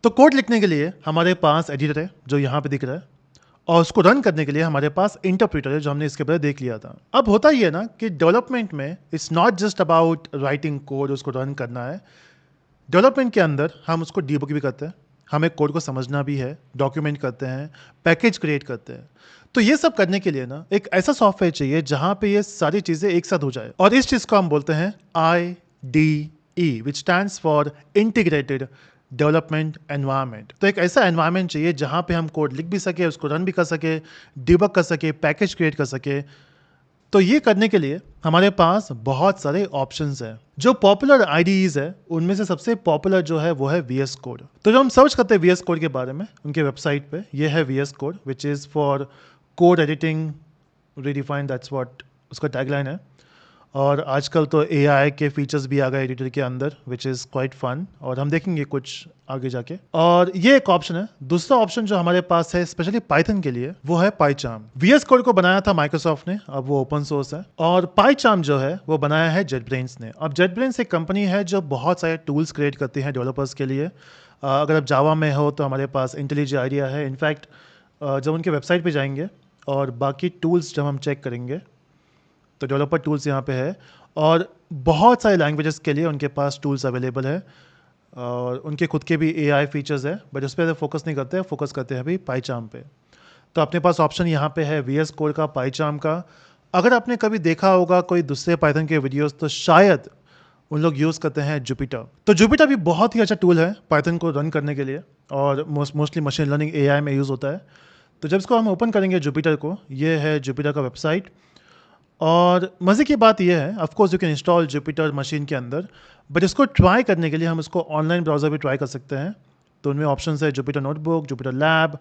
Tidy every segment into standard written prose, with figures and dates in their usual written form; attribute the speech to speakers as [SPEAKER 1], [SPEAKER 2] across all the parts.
[SPEAKER 1] तो कोड लिखने के लिए हमारे पास एडिटर है जो यहाँ पे दिख रहा है, और उसको रन करने के लिए हमारे पास इंटरप्रेटर है जो हमने इसके पहले देख लिया था। अब होता ही है ना कि डेवलपमेंट में it's not just about writing code, उसको रन करना है। डेवलपमेंट के अंदर हम उसको डीबग भी करते हैं, हमें कोड को समझना भी है, डॉक्यूमेंट करते हैं, पैकेज क्रिएट करते हैं। तो ये सब करने के लिए ना एक ऐसा सॉफ्टवेयर चाहिए जहाँ पे ये सारी चीज़ें एक साथ हो जाए, और इस चीज़ को हम बोलते हैं IDE, which stands for integrated development environment. तो एक ऐसा एनवायरनमेंट चाहिए जहाँ पे हम कोड लिख भी सके, उसको रन भी कर सके, डिबग कर सके, पैकेज क्रिएट कर सके। तो ये करने के लिए हमारे पास बहुत सारे ऑप्शंस हैं। जो पॉपुलर आईडीईज है उनमें से सबसे पॉपुलर जो है वो है VS कोड। तो जब हम सर्च करते हैं VS कोड के बारे में उनके वेबसाइट पे, ये है VS code which is for code editing redefined, that's what उसका टैगलाइन है। और आजकल तो AI के फीचर्स भी आ गए एडिटर के अंदर विच इज़ क्वाइट फन, और हम देखेंगे कुछ आगे जाके। और ये एक ऑप्शन है। दूसरा ऑप्शन जो हमारे पास है स्पेशली पाइथन के लिए वो है पाइचार्म। VS कोड को बनाया था माइक्रोसॉफ्ट ने, अब वो ओपन सोर्स है। और पाइचार्म जो है वो बनाया है JetBrains ने। अब JetBrains एक कंपनी है जो बहुत सारे टूल्स क्रिएट करती है डेवलपर्स के लिए। अगर आप जावा में हो तो हमारे पास IntelliJ IDEA है। इनफैक्ट जब उनके वेबसाइट पे जाएंगे और बाकी टूल्स जब हम चेक करेंगे तो डेवलपर टूल्स यहाँ पे है, और बहुत सारे लैंग्वेजेस के लिए उनके पास टूल्स अवेलेबल है, और उनके खुद के भी AI फीचर्स है, बट उस पर फोकस नहीं करते हैं, फोकस करते हैं अभी पाइचार्म पे। तो अपने पास ऑप्शन यहाँ पे है VS कोड का, पाइचार्म का। अगर आपने कभी देखा होगा कोई दूसरे पाइथन के वीडियोस तो शायद उन लोग यूज़ करते हैं जुपिटर। तो जुपिटर भी बहुत ही अच्छा टूल है पाइथन को रन करने के लिए, और मोस्टली मशीन लर्निंग AI में यूज़ होता है। तो जब इसको हम ओपन करेंगे जुपिटर को, ये है जुपिटर का वेबसाइट। और मज़े की बात यह है, of course you can install Jupiter machine के अंदर, बट इसको ट्राई करने के लिए हम इसको ऑनलाइन ब्राउज़र भी ट्राई कर सकते हैं। तो उनमें ऑप्शन है जुपिटर नोटबुक, जुपिटर लैब।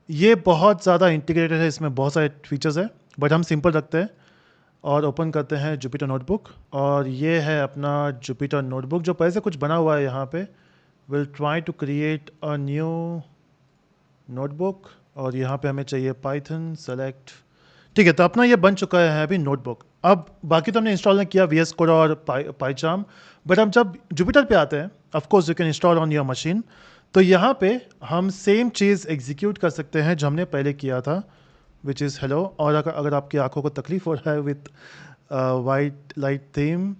[SPEAKER 1] ये बहुत ज़्यादा इंटीग्रेटेड है, इसमें बहुत सारे फीचर्स है, बट हम सिंपल रखते हैं और ओपन करते हैं जुपिटर नोटबुक। और ये है अपना जुपिटर नोटबुक जो पहले से कुछ बना हुआ है यहाँ पे। Will try to create a new notebook, और यहाँ पे हमें चाहिए पाइथन सेलेक्ट। ठीक है, तो अपना ये बन चुका है अभी नोटबुक। अब बाकी तो हमने इंस्टॉल नहीं किया VS कोड और पाइचार्म, बट हम जब जुपिटर पे आते हैं, of course you can install on your machine. तो यहाँ पे हम सेम चीज़ एग्जीक्यूट कर सकते हैं जो हमने पहले किया था, विच इज़ हेलो। और अगर आपकी आंखों को तकलीफ हो रहा है with white light theme,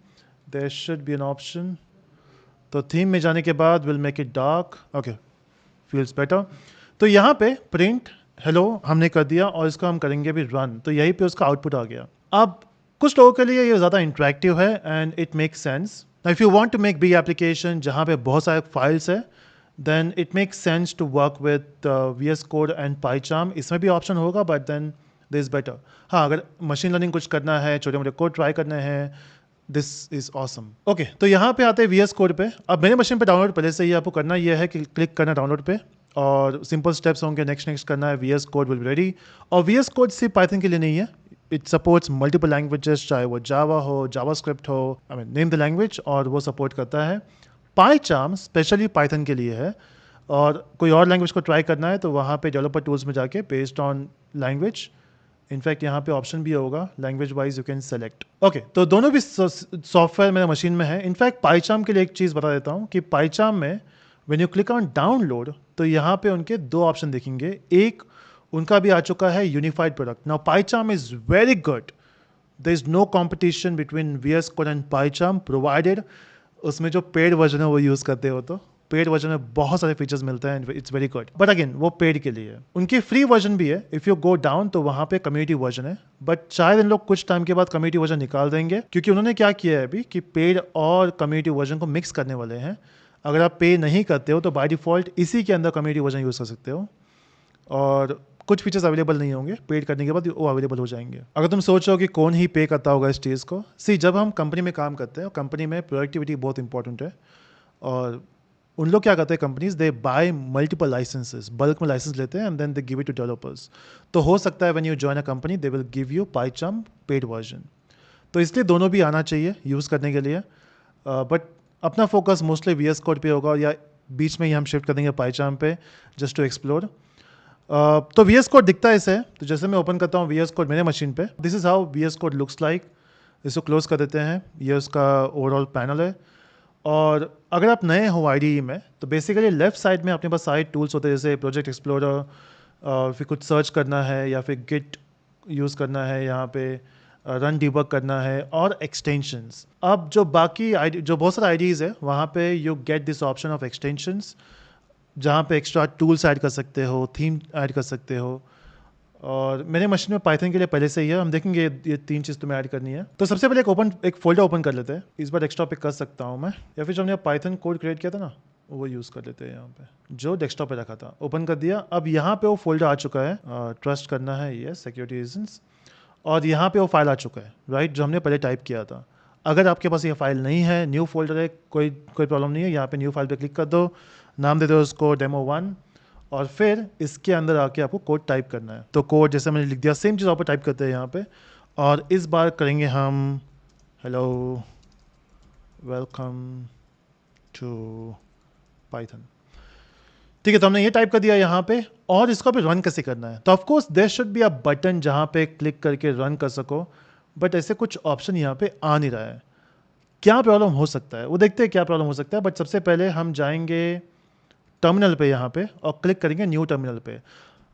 [SPEAKER 1] there should be an option. तो थीम में जाने के बाद will make it dark, okay, feels better. तो यहाँ पे प्रिंट हेलो हमने कर दिया, और इसको हम करेंगे भी रन, तो यहीं पे उसका आउटपुट आ गया। अब कुछ लोगों के लिए ये ज़्यादा इंटरेक्टिव है and it makes sense. If you want to make big application जहाँ पे बहुत सारे फाइल्स है, then it makes sense to work with VS code and PyCharm. इसमें भी ऑप्शन होगा, बट देन दिस बेटर। हाँ, अगर मशीन लर्निंग कुछ करना है, छोटे मोटे कोड ट्राई करने हैं, दिस इज ऑसम। ओके, तो यहाँ पे आते हैं VS कोड पे। अब मेरे मशीन पे डाउनलोड पहले से ही आपको करना यह है कि क्लिक करना डाउनलोड पे, और सिंपल स्टेप्स होंगे, नेक्स्ट करना है, VS code will be ready. और VS कोड सिर्फ पाइथन के लिए नहीं है, इट सपोर्ट्स मल्टीपल लैंग्वेजेस, चाहे वो जावा हो, जावास्क्रिप्ट हो, I mean name the language, और वो सपोर्ट करता है। पाइचार्म स्पेशली पाइथन के लिए है, और कोई और लैंग्वेज को ट्राई करना है तो वहाँ पे डेवलपर टूल्स में जाके बेस्ड ऑन लैंग्वेज, इनफैक्ट यहाँ पे ऑप्शन भी होगा language wise you can select. Okay, तो दोनों भी सॉफ्टवेयर मेरे मशीन में है। इनफैक्ट पाइचार्म के लिए एक चीज़ बता देता हूँ कि पाइचार्म में when you click on download तो यहाँ पे उनके दो ऑप्शन दिखेंगे। एक उनका भी आ चुका है unified product. Now PyCharm is very good, there is no competition between VS code and PyCharm, provided उसमें जो पेड वर्जन है वो यूज़ करते हो। तो पेड वर्जन में बहुत सारे फीचर्स मिलते हैं, it's very good, but again वो पेड के लिए है। उनकी फ्री वर्जन भी है, इफ़ यू गो डाउन तो वहाँ पे कम्युनिटी वर्जन है, बट शायद इन लोग कुछ टाइम के बाद कम्युनिटी वर्जन निकाल देंगे, क्योंकि उन्होंने क्या किया है अभी कि पेड और कम्युनिटी वर्जन को मिक्स करने वाले हैं। अगर आप पे नहीं करते हो तो बाय डिफ़ॉल्ट इसी के अंदर कम्युनिटी वर्जन यूज़ कर सकते हो, और कुछ फीचर्स अवेलेबल नहीं होंगे, पेड करने के बाद वो अवेलेबल हो जाएंगे। अगर तुम सोचो कि कौन ही पे करता होगा इस चीज़ को, सी जब हम कंपनी में काम करते हैं, कंपनी में प्रोडक्टिविटी बहुत इंपॉर्टेंट है, और उन लोग क्या करते हैं companies, they buy multiple licences, bulk में लाइसेंस लेते हैं and then they give it to developers. तो हो सकता है when you join a company they will give you PyCharm paid version. तो इसलिए दोनों भी आना चाहिए यूज़ करने के लिए, बट अपना फोकस मोस्टली VS कोड पे होगा, या बीच में ही हम शिफ्ट कर देंगे पाइचार्म पे जस्ट टू एक्सप्लोर। तो VS कोड दिखता है ऐसे, तो जैसे मैं ओपन करता हूँ VS कोड मेरे मशीन पे, this is how VS code looks like. इसको क्लोज कर देते हैं, ये उसका ओवरऑल पैनल है। और अगर आप नए हो IDE में तो बेसिकली लेफ्ट साइड में अपने पास सारे टूल्स होते हैं, जैसे प्रोजेक्ट एक्सप्लोरर, फिर कुछ सर्च करना है या फिर गिट यूज़ करना है, यहाँ पे रन डिबग करना है और एक्सटेंशंस। अब जो बाकी जो बहुत सारे IDEs है वहाँ पे you get this option of extensions, जहाँ पे एक्स्ट्रा टूल्स ऐड कर सकते हो, थीम ऐड कर सकते हो। और मेरे मशीन में पाइथन के लिए पहले से ही है, हम देखेंगे ये 3 चीज़ तुम्हें ऐड करनी है। तो सबसे पहले एक फोल्डर ओपन कर लेते हैं। इस बार डेस्कटॉप पे कर सकता हूँ मैं, या फिर जो हमने पाइथन कोड क्रिएट किया था ना वो यूज़ कर लेते हैं। यहाँ पे जो डेस्कटॉप पे रखा था ओपन कर दिया। अब यहाँ पे वो फोल्डर आ चुका है, ट्रस्ट करना है ये सिक्योरिटी रीजंस, और यहाँ पे वो फाइल आ चुका है, राइट, जो हमने पहले टाइप किया था। अगर आपके पास ये फाइल नहीं है, न्यू फोल्डर है, कोई प्रॉब्लम नहीं है। यहाँ पे न्यू फाइल पे क्लिक कर दो, नाम दे दो उसको demo1, और फिर इसके अंदर आके आपको कोड टाइप करना है। तो कोड जैसे मैंने लिख दिया सेम चीज़ आपको टाइप करते हैं यहाँ पे, और इस बार करेंगे हम हेलो वेलकम टू पाइथन। ठीक है, तो हमने ये टाइप कर दिया यहाँ पे, और इसको भी रन कैसे करना है। तो of course there should be a button जहाँ पे क्लिक करके रन कर सको, बट ऐसे कुछ ऑप्शन यहाँ पे आ नहीं रहा है। क्या प्रॉब्लम हो सकता है वो देखते हैं, क्या प्रॉब्लम हो सकता है। बट सबसे पहले हम जाएंगे टर्मिनल पे यहाँ पे और क्लिक करेंगे न्यू टर्मिनल पे।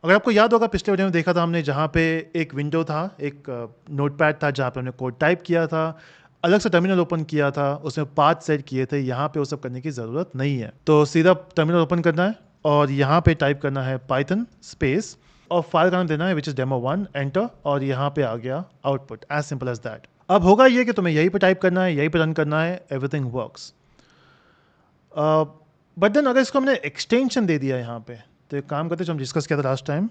[SPEAKER 1] अगर आपको याद होगा पिछले वीडियो में देखा था हमने, जहाँ पे एक विंडो था, एक नोटपैड था जहाँ पे हमने कोड टाइप किया था, अलग से टर्मिनल ओपन किया था, उसमें पाथ सेट किए थे। यहाँ पे वो सब करने की ज़रूरत नहीं है। तो सीधा टर्मिनल ओपन करना है और यहाँ पे टाइप करना है पाइथन स्पेस और फाइल का नाम देना है विच इज़ डेमो1, एंटर, और यहाँ पे आ गया output, as simple as that. अब होगा ये कि तुम्हें यहीं पे टाइप करना है, यहीं पे रन करना है, एवरीथिंग वर्क्स। बट देन अगर इसको हमने एक्सटेंशन दे दिया यहाँ पे, तो एक काम करते जो हम डिस्कस किया था last time,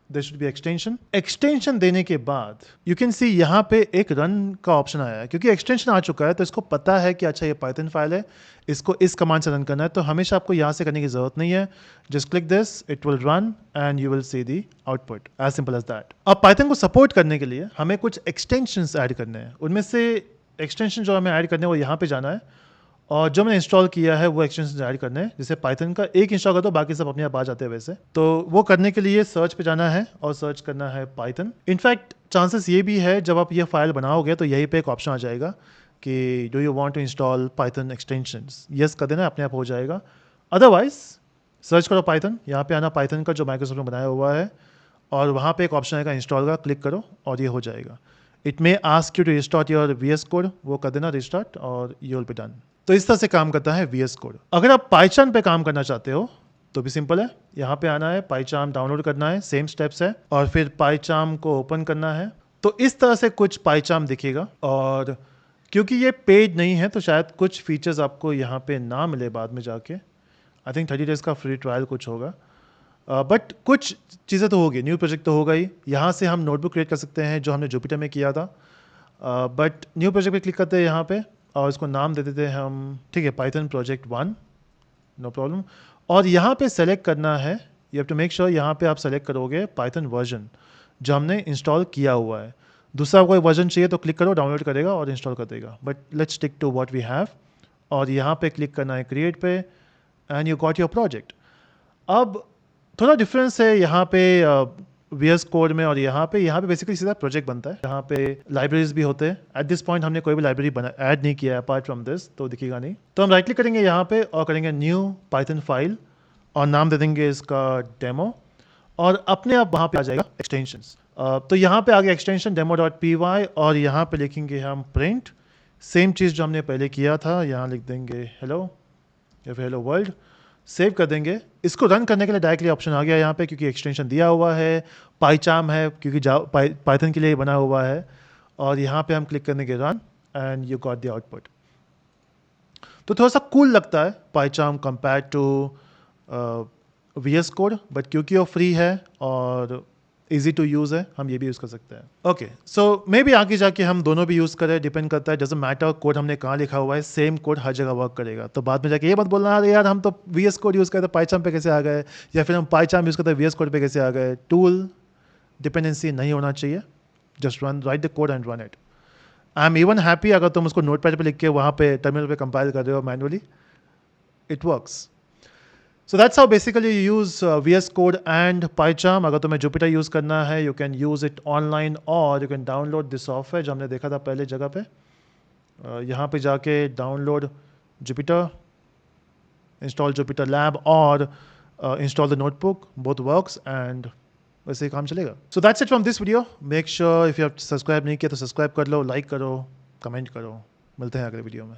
[SPEAKER 1] there should be extension. Extension देने के बाद यू कैन सी यहाँ पे एक रन का ऑप्शन आया है, क्योंकि एक्सटेंशन आ चुका है तो इसको पता है कि अच्छा ये पाइथन फाइल है, इसको इस कमांड से रन करना है। तो हमेशा आपको यहाँ से करने की जरूरत नहीं है, just click this, it will run and you will see the output, as simple as that. अब पाइथन को सपोर्ट करने के लिए हमें कुछ एक्सटेंशंस ऐड करने हैं। उनमें से एक्सटेंशन जो हमें ऐड करने हैं वो यहाँ पे जाना है, और जो मैंने इंस्टॉल किया है वो एक्सटेंशन ऐड करने हैं। जैसे पाइथन का एक इंस्टॉल कर दो, बाकी सब अपने आप आ जाते हैं वैसे। तो वो करने के लिए सर्च पे जाना है और सर्च करना है पाइथन। इनफैक्ट चांसेस ये भी है जब आप ये फाइल बनाओगे तो यहीं पे एक ऑप्शन आ जाएगा कि do you want to install Python extensions, yes कर देना, अपने आप हो जाएगा। अदरवाइज सर्च करो पाइथन, यहाँ पे आना पाइथन का जो माइक्रोसॉफ्ट ने बनाया हुआ है, और वहाँ पे एक ऑप्शन आएगा इंस्टॉल का, क्लिक करो और ये हो जाएगा। It may ask you to restart your VS code, वो कर देना रिस्टार्ट और यू विल बी डन। तो इस तरह से काम करता है VS कोड। अगर आप पाइचार्म पे काम करना चाहते हो तो भी सिंपल है, यहाँ पे आना है, पाइचार्म डाउनलोड करना है, सेम स्टेप्स है, और फिर पाइचार्म को ओपन करना है। तो इस तरह से कुछ पाइचार्म दिखेगा, और क्योंकि ये पेड नहीं है तो शायद कुछ फीचर्स आपको यहाँ पे ना मिले बाद में जाके। आई थिंक 30 डेज का फ्री ट्रायल कुछ होगा, बट कुछ चीज़ें तो होगी। न्यू प्रोजेक्ट तो होगा ही, यहाँ से हम नोटबुक क्रिएट कर सकते हैं जो हमने जुपिटर में किया था। बट न्यू प्रोजेक्ट पे क्लिक करते हैं यहाँ पे, और इसको नाम दे देते हैं हम, ठीक है, पाइथन प्रोजेक्ट 1, नो प्रॉब्लम। और यहाँ पे सेलेक्ट करना है, you have to make sure यहाँ पे आप सेलेक्ट करोगे पाइथन वर्जन जो हमने इंस्टॉल किया हुआ है। दूसरा कोई वर्जन चाहिए तो क्लिक करो, डाउनलोड करेगा और इंस्टॉल कर देगा, but let's stick to what we have. और यहाँ पे क्लिक करना है क्रिएट पे, and you got your project. अब थोड़ा डिफरेंस है यहाँ पे VS कोड में और यहाँ पे बेसिकली सीधा प्रोजेक्ट बनता है। यहाँ पे लाइब्रेरीज भी होते हैं। एट दिस पॉइंट हमने कोई भी लाइब्रेरी ऐड नहीं किया है अपार्ट फ्रॉम दिस, तो दिखेगा नहीं। तो हम राइट क्लिक करेंगे यहाँ पे और करेंगे न्यू पाइथन फाइल, और नाम दे देंगे इसका डेमो, और अपने आप वहाँ पे आ जाएगा एक्सटेंशंस। तो यहाँ पे आ गया एक्सटेंशन demo.py, और यहाँ पे लिखेंगे हम प्रिंट, सेम चीज़ जो हमने पहले किया था। यहाँ लिख देंगे हेलो या फिर हेलो वर्ल्ड, सेव कर देंगे। इसको रन करने के लिए डायरेक्टली ऑप्शन आ गया यहाँ पे, क्योंकि एक्सटेंशन दिया हुआ है, पाइचार्म है क्योंकि पाइथन के लिए बना हुआ है, और यहाँ पे हम क्लिक करने के run and you got the output. तो थोड़ा सा कूल लगता है PyCharm compare to VS code, but क्योंकि वो फ्री है और इजी टू यूज़ है, हम ये भी यूज़ कर सकते हैं। ओके, सो मे बी आगे जाके हम दोनों भी यूज़ करें, डिपेंड करता है, डजंट मैटर कोड हमने कहाँ लिखा हुआ है, सेम कोड हर जगह वर्क करेगा। तो बाद में जाके ये मत बोलना अरे यार हम तो VS कोड यूज़ करते पाइचार्म पे कैसे आ गए, या फिर हम पाइचार्म यूज़ करते VS कोड पे कैसे आ गए। टूल डिपेंडेंसी नहीं होना चाहिए, just run right the code and run it. I am even happy अगर तुम उसको नोटपैड पे लिख के वहाँ पे टर्मिनल पे कंपाइल कर रहे हो manually, it works. So that's how basically you use VS Code and PyCharm. अगर तुम्हें Jupyter यूज़ करना है, you can use it online or you can download this software जो हमने देखा था पहले जगह पे। यहाँ पे जाके download Jupyter, install Jupyter Lab or install the notebook. Both works and वैसे ही काम चलेगा. So that's it from this video. Make sure if you have subscribe नहीं किया तो subscribe कर लो, like करो, comment करो. मिलते हैं अगले वीडियो में.